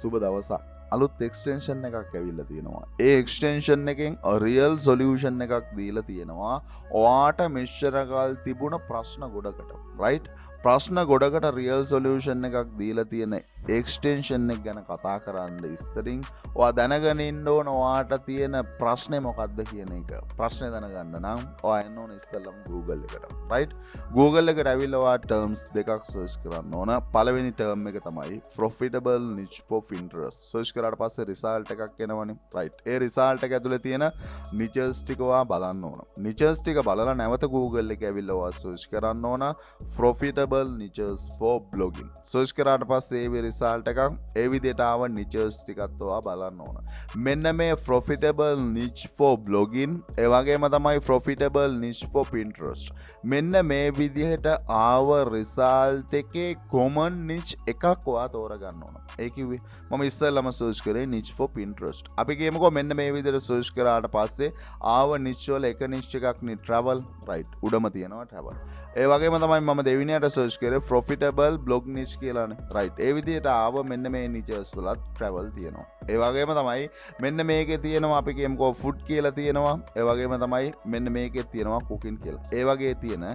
සුබ දවසක්. අලුත් එක්ස්ටෙන්ෂන් එකක් ඇවිල්ලා තියෙනවා. ඒ එක්ස්ටෙන්ෂන් එකෙන් රියල් සොලියුෂන් එකක් දීලා තියෙනවා. ඔයාට මෙච්චර කාල තිබුණ ප්‍රශ්න ගොඩකට. රයිට්? ප්‍රශ්න ගොඩකට රියල් සොලියුෂන් එකක් දීලා තියෙන එක්ස්ටෙන්ෂන් එක ගැන කතා කරන්න ඉස්සරින් ඔයා දැනගෙන ඉන්න ඕන ඔයාට තියෙන ප්‍රශ්නේ මොකක්ද කියන එක. ප්‍රශ්නේ දැනගන්න නම් ඔයා එන්න ඕන ඉස්සෙල්ලම Google එකට. රයිට්? Google එකට ඇවිල්ලා ඔයා terms දෙකක් search කරන්න ඕන. පළවෙනි term එක තමයි profitable niche of interest. search කරාට පස්සේ result එකක් එනවනේ. රයිට්? ඒ result එක ඇතුලේ තියෙන niches ටික ඔයා බලන්න ඕන. niches ටික බලලා නැවත Google එකේ ඇවිල්ලා ඔයා search කරන්න ඕන profitable niches for blogging. search කරාට පස්සේ ඒ result එකක් ඒ විදිහට ආව niches ටිකත් ඔයා බලන්න ඕන. මෙන්න මේ profitable niche for blogging ඒ වගේම තමයි profitable niche for Pinterest. මෙන්න මේ විදිහට ආව result එකේ common niche එකක් ඔයා තෝරගන්න ඕන. ඒ කිව්වේ මම ඉස්සෙල්ලාම search කරේ niche for Pinterest. අපි කියමුකෝ මෙන්න මේ විදිහට search කරාට පස්සේ ආව niche වල එක niche එකක් නේ travel. right? උඩම තියෙනවා travel. ඒ වගේම තමයි මම දෙවෙනියට search කරේ profitable blog niche කියලානේ. right? ඒ විදිහට ආව මෙන්න මේ niches වලත් travel තියෙනවා. ඒ වගේම තමයි මෙන්න මේකේ තියෙනවා අපි කියමුකෝ food කියලා තියෙනවා. ඒ වගේම තමයි මෙන්න මේකේ තියෙනවා cooking කියලා. ඒ වගේ තියෙන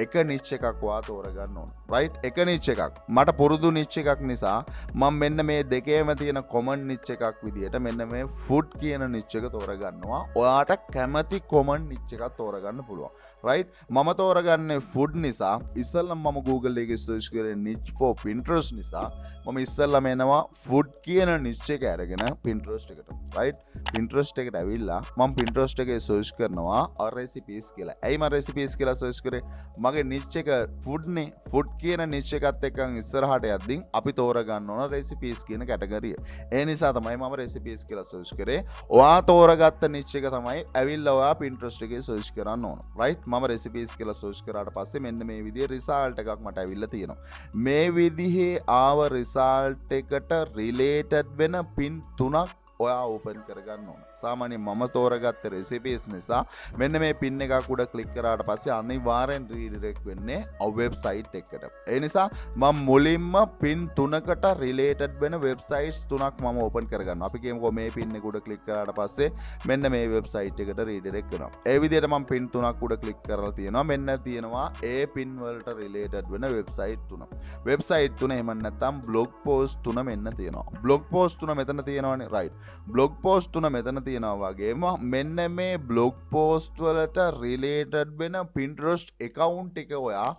එක niche එකක් ඔයා තෝරගන්න ඕන. right? එක niche එකක්. මට පුරුදු niche එකක් නිසා මම මෙන්න මේ දෙකේම තියෙන common niche එකක් විදියට මෙන්න මේ food කියන niche එක තෝරගන්නවා. ඔයාට කැමති common niche එකක් තෝරගන්න පුළුවන්. right? මම තෝරගන්නේ food නිසා ඉස්සෙල්ලම මම Google එකේ search කරේ niche for Pinterest නිසා මම ඉස්සෙල්ලාම එනවා food කියන niche එක අරගෙන Pinterest එකට. right? Pinterest එකට ඇවිල්ලා මම Pinterest එකේ search කරනවා recipes කියලා. ඇයි මම recipes කියලා search කරේ? මගේ niche එක food නේ. food කියන niche එකත් එක්කන් ඉස්සරහට යද්දී අපි තෝරගන්න ඕන recipes කියන කැටගරිය. ඒ නිසා තමයි මම recipes කියලා search කරේ. ඔයා තෝරගත්ත niche එක තමයි ඇවිල්ලා ඔයා Pinterest එකේ search කරන්න ඕන. right? මම recipes කියලා search කරාට පස්සේ මෙන්න මේ විදිහේ result එකක් මට ඇවිල්ලා තියෙනවා. මේ විදිහේ ආව result එකට related වෙන pin 3ක් ඔයා ඕපන් කරගන්න ඕන. සාමාන්‍යයෙන් මම තෝරගත්ත recipes නිසා මෙන්න මේ pin එකක් උඩ ක්ලික් කරාට පස්සේ අනිවාර්යෙන් redirect වෙන්නේ වෙබ්සයිට් එකකට. ඒ නිසා මම මුලින්ම pin 3කට related වෙන websites 3ක් මම ඕපන් කරගන්නවා. අපි කියමුකෝ මේ pin එක උඩ ක්ලික් කරාට පස්සේ මෙන්න මේ website එකට redirect වෙනවා. ඒ විදිහට මම pin 3ක් උඩ ක්ලික් කරලා තියෙනවා. මෙන්න තියෙනවා ඒ pin වලට related වෙන website 3. website 3 එහෙම නැත්නම් blog post 3 මෙන්න තියෙනවා. blog post 3 මෙතන තියෙනවානේ. right? බ්ලොග් පෝස්ට් තුන මෙතන තියෙනවා වගේම මෙන්න මේ බ්ලොග් පෝස්ට් වලට රිලේටඩ් වෙන Pinterest account එක ඔයා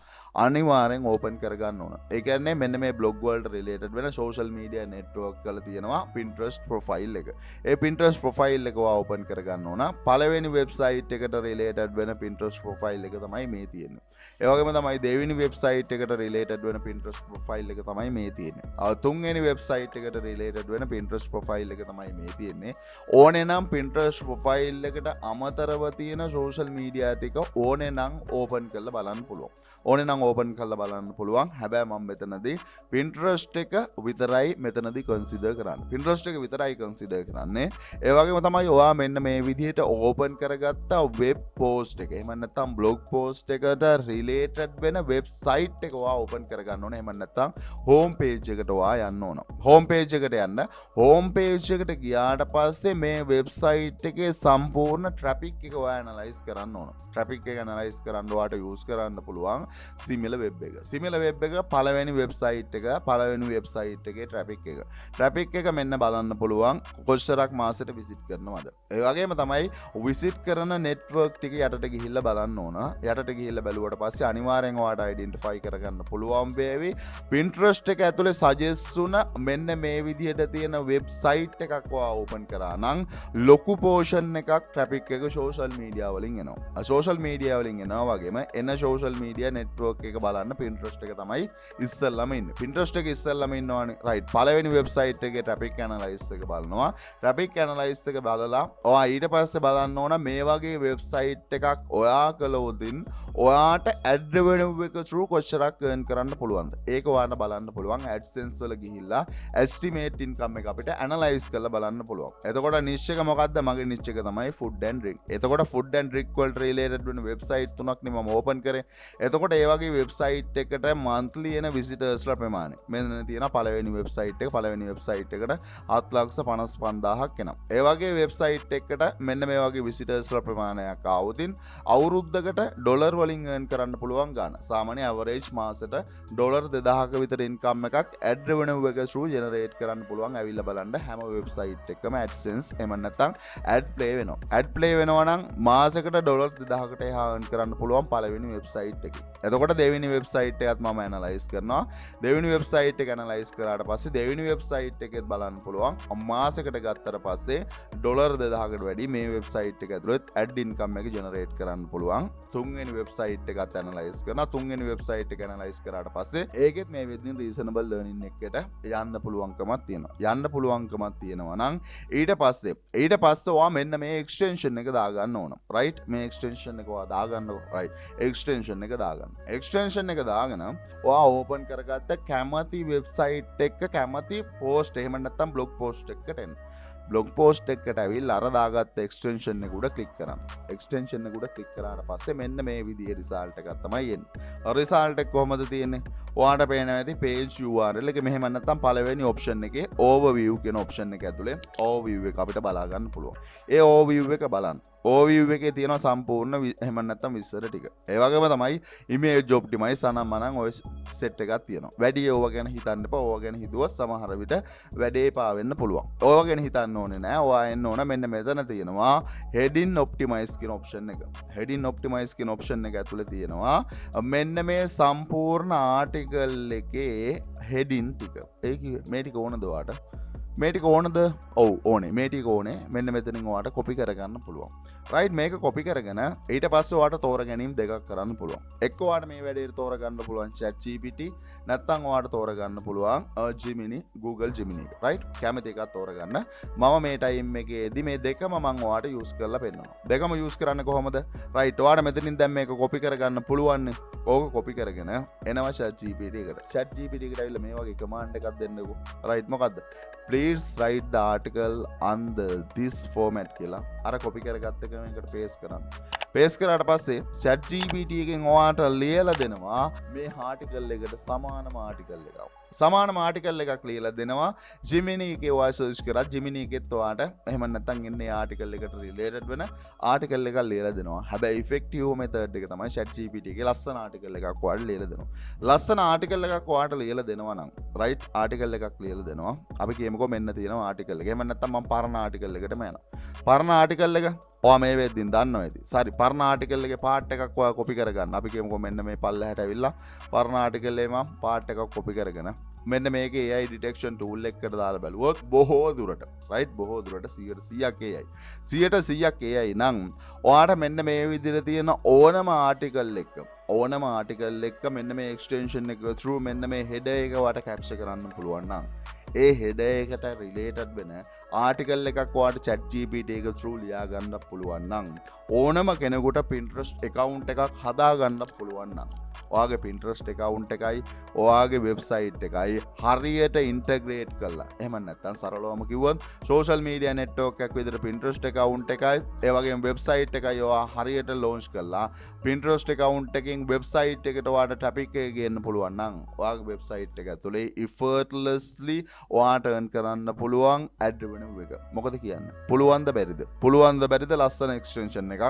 අනිවාර්යෙන් ඕපන් කරගන්න ඕන. ඒ කියන්නේ මෙන්න මේ බ්ලොග් වලට රිලේටඩ් වෙන social media network වල තියෙනවා Pinterest profile එක. ඒ Pinterest profile එක ඔයා ඕපන් කරගන්න ඕන. පළවෙනි website එකට රිලේටඩ් වෙන Pinterest profile එක තමයි මේ තියෙන්නේ. ඒ වගේම තමයි දෙවෙනි website එකට රිලේටඩ් වෙන Pinterest profile එක තමයි මේ තියෙන්නේ. තුන්වෙනි website එකට රිලේටඩ් වෙන Pinterest profile එක තමයි මේ තියෙන්නේ. ඕනේ නම් Pinterest profile එකට අමතරව තියෙන social media ටික ඕනේ නම් ඕපන් කරලා බලන්න පුළුවන්. ඕනේ නම් ඕපන් කරලා බලන්න පුළුවන්. හැබැයි මම මෙතනදී Pinterest එක විතරයි මෙතනදී consider කරන්නේ. Pinterest එක විතරයි consider කරන්නේ. ඒ වගේම තමයි ඔයා මෙන්න මේ විදිහට ඕපන් කරගත්ත web post එක. එහෙම නැත්නම් blog post එකට related වෙන website එක ඔයා ඕපන් කරගන්න ඕනේ. එහෙම නැත්නම් home page එකට ඔයා යන්න ඕන. home page එකට යන්න home page එකට ගියාට පස්සේ මේ website එකේ සම්පූර්ණ traffic එක ඔයා analyze කරන්න ඕන. traffic එක analyze කරන්න ඔයාට use කරන්න පුළුවන් similar web එක. similar web එක පළවෙනි website එක පළවෙනි website එකේ traffic එක. traffic එක මෙන්න බලන්න පුළුවන් කොච්චරක් මාසෙට visit කරනවද. ඒ වගේම තමයි visit කරන network ටික යටට ගිහිල්ලා බලන්න ඕන. යටට ගිහිල්ලා බැලුවට පස්සේ අනිවාර්යෙන් ඔයාට identify කරගන්න පුළුවන් වේවි Pinterest එක ඇතුලේ suggest වුණ මෙන්න මේ විදිහට තියෙන website එකක් ඔයා open කරා නම් ලොකු portion එකක් traffic එක social media වලින් එනවා. social media වලින් එනවා වගේම එන social media network එක බලන්න Pinterest එක තමයි ඉස්සෙල්ලාම ඉන්නේ. Pinterest එක ඉස්සෙල්ලාම ඉන්නවනේ. right. පළවෙනි website එකේ traffic analysis එක බලනවා. traffic analysis එක බලලා ඔයා ඊට පස්සේ බලන්න ඕන මේ වගේ website එකක් ඔයා කළොතින් ඔයාට ad revenue එක through කොච්චරක් earn කරන්න පුළුවන්ද? ඒක ඔයාට බලන්න පුළුවන් AdSense වල ගිහිල්ලා estimate income එක අපිට analyze කරලා බලන්න පුළුවන්. එතකොට නිච් එක මොකද්ද? මගේ නිච් එක තමයි food and drink. එතකොට food and drink වලට related වෙන වෙබ්සයිට් තුනක් නේ මම ඕපන් කරේ. එතකොට ඒ වගේ වෙබ්සයිට් එකට monthly එන visitorsලා ප්‍රමාණය. මෙන්න තියෙන පළවෙනි වෙබ්සයිට් එක. පළවෙනි වෙබ්සයිට් එකට 7,55,000ක් එනවා. ඒ වගේ වෙබ්සයිට් එකකට මෙන්න මේ වගේ visitorsලා ප්‍රමාණයක් ආවොතින් අවුරුද්දකට ඩොලර් වලින් earn කරන්න පුළුවන් ගන්න. සාමාන්‍ය average මාසෙට ඩොලර් 2000ක විතර income එකක් ad revenue එක through generate කරන්න පුළුවන්. ඇවිල්ලා බලන්න හැම වෙබ්සයිට් එකකම AdSense එහෙම නැත්නම් ad play වෙනවා. ad play වෙනවා නම් මාසෙකට ඩොලර් 2000කට එහා earn කරන්න පුළුවන් පළවෙනි වෙබ්සයිට් එකේ. එතකොට දෙවෙනි වෙබ්සයිට් එකත් මම ඇනලයිස් කරනවා. දෙවෙනි වෙබ්සයිට් එක ඇනලයිස් කරාට පස්සේ දෙවෙනි වෙබ්සයිට් එකෙත් බලන්න පුළුවන්. මාසෙකට ගත්තට පස්සේ ඩොලර් 2000කට වැඩි මේ වෙබ්සයිට් එක ඇතුළේ ad income එක generate කරන්න පුළුවන්. තුන්වෙනි වෙබ්සයිට් එකත් ඇනලයිස් කරනවා. තුන්වෙනි වෙබ්සයිට් එක ඇනලයිස් කරාට පස්සේ ඒකෙත් මේ විදිහින් රීසනබල් ලර්නින් එකකට යන්න පුළුවන්කමක් තියෙනවා. යන්න පුළුවන්කමක් තියෙනවා නම් ඊට පස්සේ ඔයා මෙන්න මේ එක්ස්ටෙන්ෂන් එක දාගන්න ඕන. රයිට්? මේ එක්ස්ටෙන්ෂන් එක ඔයා දාගන්න. රයිට්. එක්ස්ටෙන්ෂන් එක දාගන්න. එක්ස්ටෙන්ෂන් එක දාගෙන ඔයා ඕපන් කරගත්ත කැමති වෙබ්සයිට් එක කැමති පෝස්ට් එහෙම නැත්නම් බ්ලොග් පෝස්ට් එකකට එන්න. බ්ලොග් පෝස්ට් එකට ඇවිල්ලා අර දාගත්ත එක්ස්ටෙන්ෂන් එක උඩ ක්ලික් කරන්න. එක්ස්ටෙන්ෂන් එක උඩ ක්ලික් කරාට පස්සේ මෙන්න මේ විදිහේ රිසල්ට් එකක් තමයි එන්නේ. රිසල්ට් එක කොහමද තියෙන්නේ? ඔයාලට පේනවා ඇති page URL එක මෙහෙම නැත්නම් පළවෙනි ඔප්ෂන් එකේ overview කියන ඔප්ෂන් එක ඇතුලේ overview එක අපිට බලා ගන්න පුළුවන්. ඒ overview එක බලන්න. overview එකේ තියෙනවා සම්පූර්ණ එහෙම නැත්නම් විස්තර ටික. ඒ වගේම තමයි image optimize අනම්මනම් ඔය set එකක් තියෙනවා. වැඩි ඕවා ගැන හිතන්න එපා. ඕවා ගැන හිතුවොත් සමහර විට වැඩේ පා වෙන්න පුළුවන්. ඕවා ගැන හිතන්න ඕනේ නෑ. ඔයා එන්න ඕන මෙන්න මෙතන තියෙනවා heading optimize කියන ඔප්ෂන් එක. heading optimize කියන ඔප්ෂන් එක ඇතුලේ තියෙනවා මෙන්න මේ සම්පූර්ණ ආටිකල් එකේ heading ටික. ඒ මේ ටික ඕනද ඔයාට? මේ ටික ඕනද? ඔව් ඕනේ. මේ ටික ඕනේ. මෙන්න මෙතනින් ඔයාට කොපි කරගන්න පුළුවන්. රයිට්? මේක කොපි කරගෙන ඊට පස්සේ ඔයාට තෝරා ගැනීම දෙකක් කරන්න පුළුවන්. එක්ක ඔයාට මේ වැඩේට තෝරා ගන්න පුළුවන් chat GPT නැත්නම් ඔයාට තෝරා ගන්න පුළුවන් Gemini Google Gemini එක. රයිට්? කැමති එකක් තෝරා ගන්න. මම මේ ටයිම් එකේදී මේ දෙකම මම ඔයාට යූස් කරලා පෙන්නනවා. දෙකම යූස් කරන්න කොහොමද? රයිට්? ඔයාට මෙතනින් දැන් මේක කොපි කරගන්න පුළුවන්. ඕක කොපි කරගෙන එනවා chat GPT එකට. chat GPT එකට ඇවිල්ලා මේ වගේ command එකක් දෙන්නකෝ. රයිට්? මොකද්ද? Please write the article under this format කියලා අර කොපි කරගත්ත එක මේකට paste කරන්න. paste කරාට පස්සේ chat GPT එකෙන් ඔයාට ලියලා දෙනවා මේ ආටිකල් එකට සමානම ආටිකල් එකක්. සමානම ආටිකල් එකක් ලියලා දෙනවා. Gemini එකේ ඔයා search කරා Gemini එකෙත් ඔයාට එහෙම නැත්නම් ඉන්නේ ආටිකල් එකට related වෙන ආටිකල් එකක් ලියලා දෙනවා. හැබැයි effective method එක තමයි chat GPT එකේ ලස්සන ආටිකල් එකක් ඔයාට ලියලා දෙනවා. ලස්සන ආටිකල් එකක් ඔයාට ලියලා දෙනවා නම් right ආටිකල් එකක් ලියලා දෙනවා. අපි කියමුකෝ මෙන්න තියෙනවා ආටිකල් එක. එහෙම නැත්නම් මම පරණ ආටිකල් එකටම යනවා. පරණ ආටිකල් එක ඔයා මේ වෙද්දින් දන්නවා ඇති. සරි පරණ ආටිකල් එකේ පාර්ට් එකක් ඔයා කොපි කරගන්න. අපි කියමුකෝ මෙන්න මේ පල්ලෙහාට ඇවිල්ලා පරණ ආටිකල් එකේ මම පාර්ට් එකක් කොපි කරගෙන මෙන්න මේකේ AI detection tool එකකට දාලා බලුවොත් බොහෝ දුරට right බොහෝ දුරට 100%ක් AI 100%ක් AI නම් ඔයාට මෙන්න මේ විදිහට තියෙන ඕනම ආටිකල් එක මෙන්න මේ extension එක through මෙන්න මේ header එක ඔයාට capture කරන්න පුළුවන් නම් ඒ header එකට related වෙන ආටිකල් එකක් ඔයාට chat GPT එක through ලියා ගන්න පුළුවන් නම් ඕනම කෙනෙකුට Pinterest account එකක් හදා ගන්න පුළුවන් නම් ඔයාගේ Pinterest account එකයි ඔයාගේ website එකයි හරියට integrate කරලා එහෙම නැත්නම් සරලවම කිව්වොත් social media network එකක් විදිහට Pinterest account එකයි ඒ වගේම website එකයි ඔයා හරියට launch කරලා Pinterest account එකකින් website එකට ඔයාට traffic එක ගේන්න පුළුවන් නම් ඔයාගේ website එක ඇතුලේ effortlessly ඔයාට earn කරන්න පුළුවන් ad revenue එක. මොකද කියන්නේ? පුළුවන්ද බැරිද? පුළුවන්ද බැරිද? ලස්සන extension එකක්.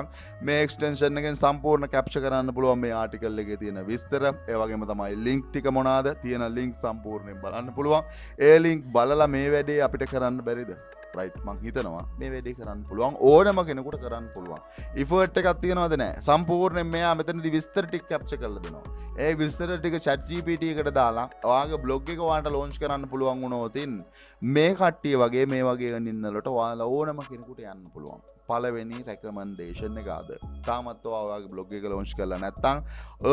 මේ extension එකෙන් සම්පූර්ණ capture කරන්න පුළුවන් මේ article එකේ තියෙන විස්තර. ඒ වගේම තමයි link ටික මොනවාද? තියෙන link සම්පූර්ණයෙන් බලන්න පුළුවන්. ඒ link බලලා මේ වැඩේ අපිට කරන්න බැරිද? right මං හිතනවා මේ වැඩේ කරන්න පුළුවන් ඕනම කෙනෙකුට කරන්න පුළුවන්. effort එකක් තියනවද නැහැ? සම්පූර්ණයෙන් මෙයා මෙතනදී විස්තර ටික capture කරලා දෙනවා. ඒ විස්තර ටික chat GPT එකට දාලා ඔයාගේ blog එක ඔයාලට launch කරන්න පුළුවන් වුණොත් මේ කට්ටිය වගේ මේ වගේ earning වලට ඔයාලා ඕනම කෙනෙකුට යන්න පුළුවන්. පළවෙනි recommendation එක ආද. තාමත් ඔයාගේ blog එක launch කරලා නැත්නම්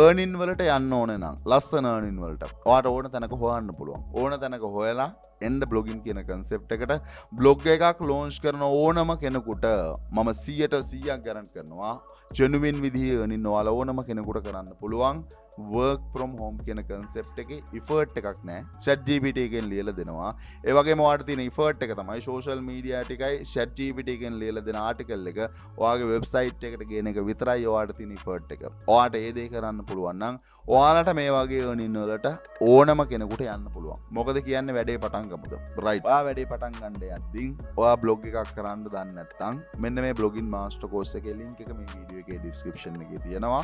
earning වලට යන්න ඕන නම් ලස්සන earning වලට ඔයාට ඕන තැනක හොයන්න පුළුවන්. ඕන තැනක හොයලා end blogging කියන concept එකට blog එකක් launch කරන ඕනම කෙනෙකුට මම 100% guarantee කරනවා genuine විදිහේ earning ඔයාලා ඕනම කෙනෙකුට කරන්න පුළුවන්. work from home කියන concept එකේ effort එකක් නැහැ. ChatGPT එකෙන් ලියලා දෙනවා. ඒ වගේම ඔයාලට තියෙන effort එක තමයි social media ටිකයි ChatGPT එකෙන් ලියලා දෙන article එක ඔයාගේ website එකට ගේන එක විතරයි ඔයාලට තියෙන effort එක. ඔයාලට ඒ දේ කරන්න පුළුවන් නම් ඔයාලට මේ වගේ earning වලට ඕනම කෙනෙකුට යන්න පුළුවන්. මොකද කියන්නේ වැඩේ පටන් ගමුද? right. ඔයා වැඩේ පටන් ගන්න යද්දී ඔයා blog එකක් කරන්න දන්නේ නැත්නම් මෙන්න මේ blogging master course එකේ link එක මේ video එකේ description එකේ තියෙනවා.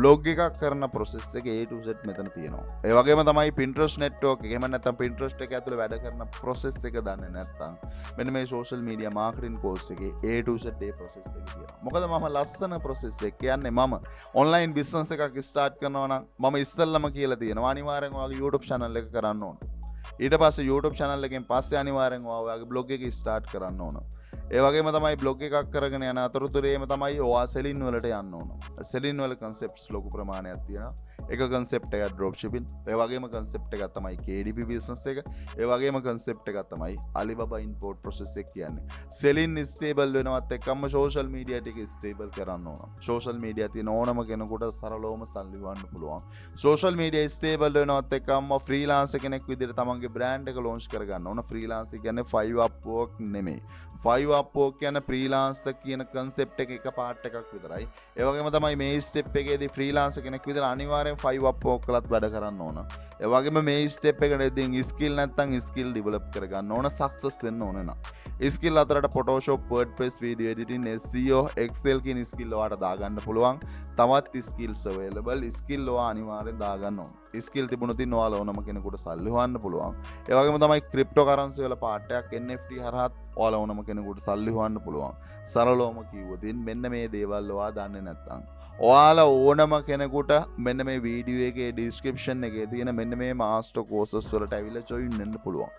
blog එකක් කරන process එක A to Z මෙතන තියෙනවා. ඒ වගේම තමයි Pinterest network එක. එහෙම නැත්නම් Pinterest එක ඇතුලේ වැඩ කරන process එක දන්නේ නැත්නම් මෙන්න මේ social media marketing course එකේ A to Z A process එක තියෙනවා. මොකද මම ලස්සන process එක කියන්නේ මම online business එකක් start කරනවා නම් මම ඉස්සෙල්ලම කියලා තියෙනවා අනිවාර්යෙන් ඔයාගේ YouTube channel එක කරන්න ඕන. ඊට පස්සේ YouTube channel එකෙන් පස්සේ අනිවාර්යෙන් ඔයාගේ blog එක start කරන්න ඕන. ඒ වගේම තමයි blog එකක් කරගෙන යන අතරතුරේම තමයි ඔයා selling වලට යන්න ඕන. selling වල concepts ලොකු ප්‍රමාණයක් තියෙනවා. එක concept එකක් drop shipping. ඒ වගේම concept එකක් තමයි KDP business එක. ඒ වගේම concept එකක් තමයි Alibaba import process එක කියන්නේ. selling stable වෙනවත් එක්කම social media ටික stable කරන්න ඕන. social media තියෙන ඕනම කෙනෙකුට සරලවම සල්ලි ගන්න පුළුවන්. social media stable වෙනවත් එක්කම freelancer කෙනෙක් විදිහට තමන්ගේ brand එක launch කරගන්න ඕන. freelancer කියන්නේ 5 Upwork නෙමෙයි. 5 Upwork කියන freelancer කියන concept එක part එකක් විතරයි. ඒ වගේම තමයි මේ step එකේදී freelancer කෙනෙක් විදිහට අනිවාර්යෙන් 5 Upwork වලත් වැඩ කරන්න ඕන. ඒ වගේම මේ step එකකදී skill නැත්නම් skill develop කරගන්න ඕන success වෙන්න ඕන නා. skill අතරට Photoshop, WordPress, video editing, SEO, Excel කියන skill ඔයාලට දාගන්න පුළුවන්. තවත් skills available. skill ඔයා අනිවාර්යෙන් දාගන්න ඕන. skill තිබුණොත් ඉන්න ඔයාලා ඕනම කෙනෙකුට සල්ලි හොයන්න පුළුවන්. ඒ වගේම තමයි cryptocurrency වල part එකක් NFT හරහා ඔයාලා ඕනම කෙනෙකුට සල්ලි හොයන්න පුළුවන්. සරලවම කිව්වොත් මෙන්න මේ දේවල් ඔයා දන්නේ නැත්නම් ඔයාලා ඕනම කෙනෙකුට මෙන්න මේ වීඩියෝ එකේ description එකේ තියෙන මෙන්න මේ master courses වලට ඇවිල්ලා join වෙන්න පුළුවන්.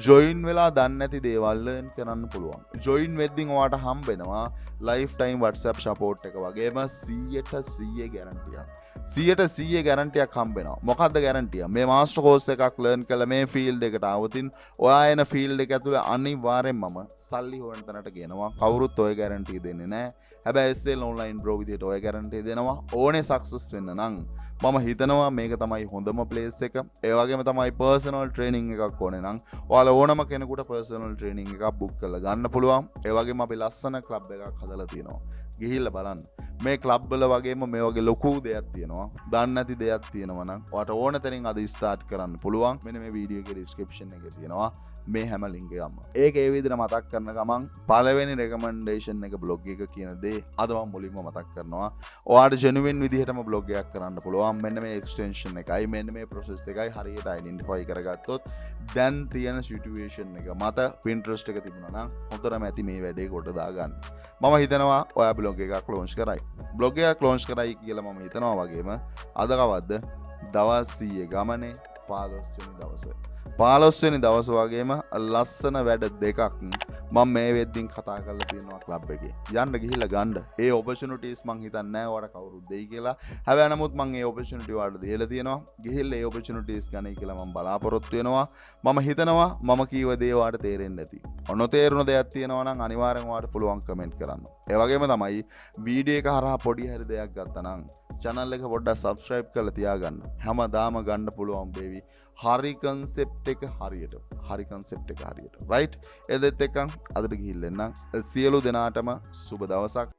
join වෙලා දන්නේ නැති දේවල් learn කරන්න පුළුවන්. join වෙද්දී ඔයාට හම්බ වෙනවා lifetime WhatsApp support එක වගේම 100% guarantee එකක්. 100% guarantee එකක් හම්බ වෙනවා. මොකක්ද guarantee? මේ master course එකක් learn කළා මේ field එකට ආවොතින් ඔයා එන field එක ඇතුලේ අනිවාර්යෙන්ම සල්ලි හොයන තැනට ගෙනවා. කවුරුත් ඔය guarantee දෙන්නේ නැහැ. හැබැයි SL online bro විදිහට ඔය guarantee දෙනවා. ඕනේ success වෙන්න නම් මම හිතනවා මේක තමයි හොඳම place එක. ඒ වගේම තමයි personal training එකක් ඕනේ නම් ඔයාලා ඕනම කෙනෙකුට personal training එකක් book කරලා ගන්න පුළුවන්. ඒ වගේම අපි ලස්සන club එකක් හදලා තියෙනවා. ගිහිල්ලා බලන්න. මේ club වල වගේම මේ වගේ ලොකු දෙයක් තියෙනවා. දන්නේ නැති දෙයක් තියෙනවා නම් ඔයාට ඕන තැනින් අද start කරන්න පුළුවන්. මෙන්න මේ වීඩියෝ එකේ description එකේ තියෙනවා. මේ හැම ලින්ක් එකක්ම. ඒක ඒ විදිහට මතක් කරන ගමන් පළවෙනි recommendation එක blog එක කියන දේ අද මම මුලින්ම මතක් කරනවා. ඔයාට genuine විදිහටම blog එකක් කරන්න පුළුවන්. මෙන්න මේ extension එකයි මෙන්න මේ process එකයි හරියට identify කරගත්තොත් දැන් තියෙන situation එක මත Pinterest එක තිබුණා නම් හොඳටම ඇති මේ වැඩේ කොට දාගන්න. මම හිතනවා ඔයා blog එකක් launch කරයි. blog එකක් launch කරයි කියලා මම හිතනවා වගේම අද කවද්ද දවස් 100 ගමනේ 15 වෙනි දවසේ 15 වෙනි දවස වගේම ලස්සන වැඩ දෙකක් මම මේ වෙද්දින් කතා කරලා තියෙනවා ක්ලබ් එකේ. යන්න ගිහිල්ලා ගන්න. ඒ opportunities මං හිතන්නේ නැහැ ඔයාලට කවුරුත් දෙයි කියලා. හැබැයි නමුත් මං ඒ opportunity ඔයාලට දීලා තියෙනවා. ගිහිල්ලා ඒ opportunities ගන්නයි කියලා මම බලාපොරොත්තු වෙනවා. මම හිතනවා මම කීව දේ ඔයාලට තේරෙන්නේ නැති. නොතේරුණ දෙයක් තියෙනවා නම් අනිවාර්යෙන් ඔයාලට පුළුවන් කමෙන්ට් කරන්න. ඒ වගේම තමයි වීඩියෝ එක හරහා පොඩි හරි දෙයක් ගත්තා නම් channel එක පොඩ්ඩක් subscribe කරලා තියාගන්න. හැමදාම ගන්න පුළුවන් බේවි. හරි concept එක හරියට. හරි concept එක හරියට. right? එදෙත් එක්කන් අදට ගිහිල්ලා එන්නම්. සියලු දෙනාටම සුබ දවසක්.